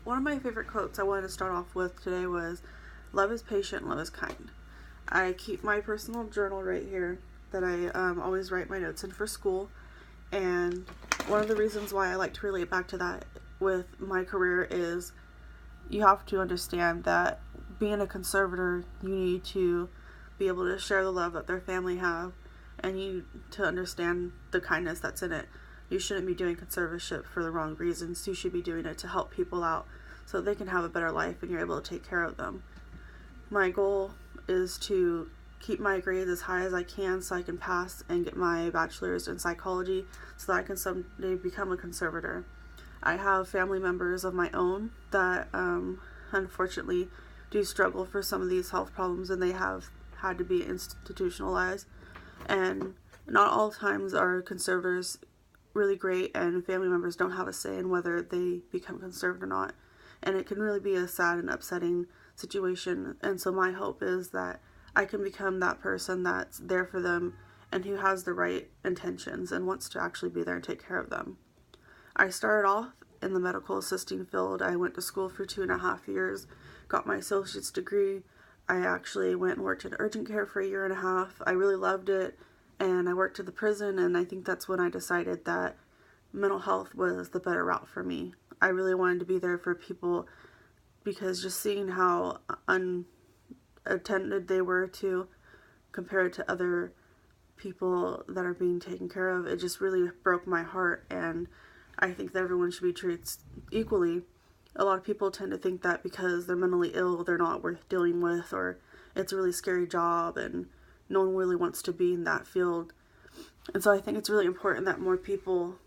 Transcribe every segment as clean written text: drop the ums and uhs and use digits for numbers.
One of my favorite quotes I wanted to start off with today was, "Love is patient, love is kind." I keep my personal journal right here that I always write my notes in for school. And one of the reasons why I like to relate back to that with my career is you have to understand that being a conservator, you need to be able to share the love that their family have, and you to understand the kindness that's in it. You shouldn't be doing conservatorship for the wrong reasons. You should be doing it to help people out so they can have a better life and you're able to take care of them. My goal is to keep my grades as high as I can so I can pass and get my bachelor's in psychology so that I can someday become a conservator. I have family members of my own that unfortunately do struggle for some of these health problems, and they have had to be institutionalized. And not all times are conservators really great, and family members don't have a say in whether they become conservative or not. And it can really be a sad and upsetting situation. And so my hope is that I can become that person that's there for them and who has the right intentions and wants to actually be there and take care of them. I started off in the medical assisting field. I went to school for 2.5 years, got my associate's degree. I actually went and worked in urgent care for 1.5 years. I really loved it, and I worked at the prison, and I think that's when I decided that mental health was the better route for me. I really wanted to be there for people because just seeing how unattended they were to compared to other people that are being taken care of, it just really broke my heart. And I think that everyone should be treated equally. A lot of people tend to think that because they're mentally ill, they're not worth dealing with, or it's a really scary job and no one really wants to be in that field. And so I think it's really important that more people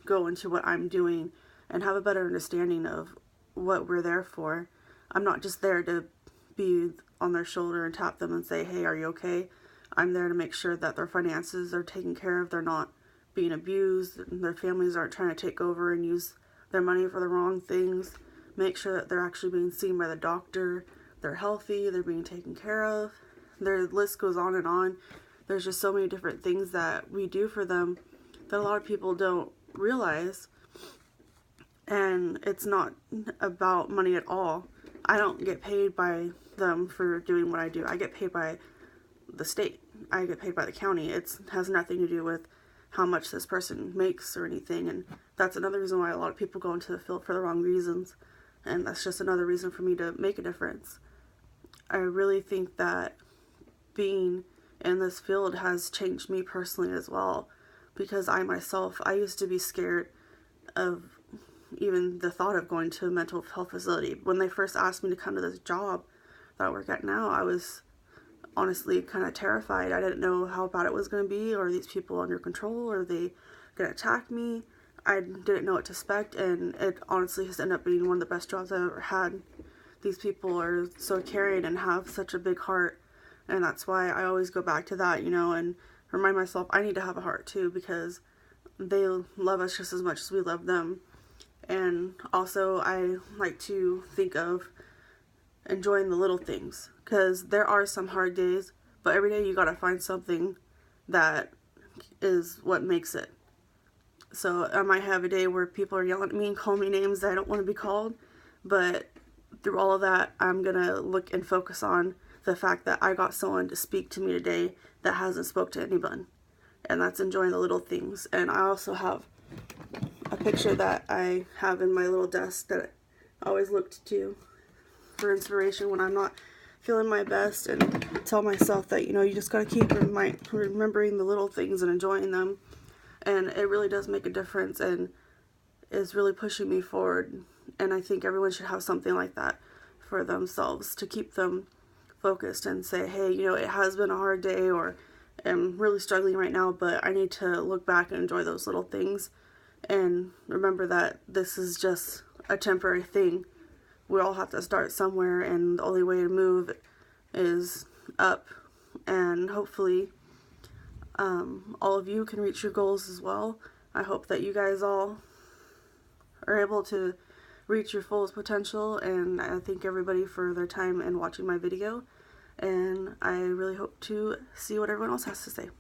go into what I'm doing and have a better understanding of what we're there for. I'm not just there to be on their shoulder and tap them and say, "Hey, are you okay?" I'm there to make sure that their finances are taken care of, they're not being abused, and their families aren't trying to take over and use their money for the wrong things. Make sure that they're actually being seen by the doctor, they're healthy, they're being taken care of. Their list goes on and on. There's just so many different things that we do for them that a lot of people don't realize. And it's not about money at all. I don't get paid by them for doing what I do. I get paid by the state. I get paid by the county. It has nothing to do with how much this person makes or anything. And that's another reason why a lot of people go into the field for the wrong reasons. And that's just another reason for me to make a difference. I really think that being in this field has changed me personally as well, because I myself, I used to be scared of even the thought of going to a mental health facility. When they first asked me to come to this job that I work at now, I was honestly kind of terrified. I didn't know how bad it was going to be. Are these people under control? Are they going to attack me? I didn't know what to expect, and it honestly has ended up being one of the best jobs I've ever had. These people are so caring and have such a big heart, and that's why I always go back to that, and remind myself I need to have a heart too, because they love us just as much as we love them. And also I like to think of enjoying the little things, because there are some hard days, but every day you gotta find something that is what makes it. So I might have a day where people are yelling at me and calling me names that I don't want to be called, but through all of that, I'm gonna look and focus on the fact that I got someone to speak to me today that hasn't spoke to anyone, and that's enjoying the little things. And I also have a picture that I have in my little desk that I always looked to for inspiration when I'm not feeling my best, and tell myself that you just gotta keep remembering the little things and enjoying them. And it really does make a difference and is really pushing me forward. And I think everyone should have something like that for themselves to keep them focused and say, "Hey, it has been a hard day, or I'm really struggling right now, but I need to look back and enjoy those little things and remember that this is just a temporary thing. We all have to start somewhere, and the only way to move is up." And hopefully all of you can reach your goals as well. I hope that you guys all are able to reach your fullest potential, and I thank everybody for their time and watching my video, and I really hope to see what everyone else has to say.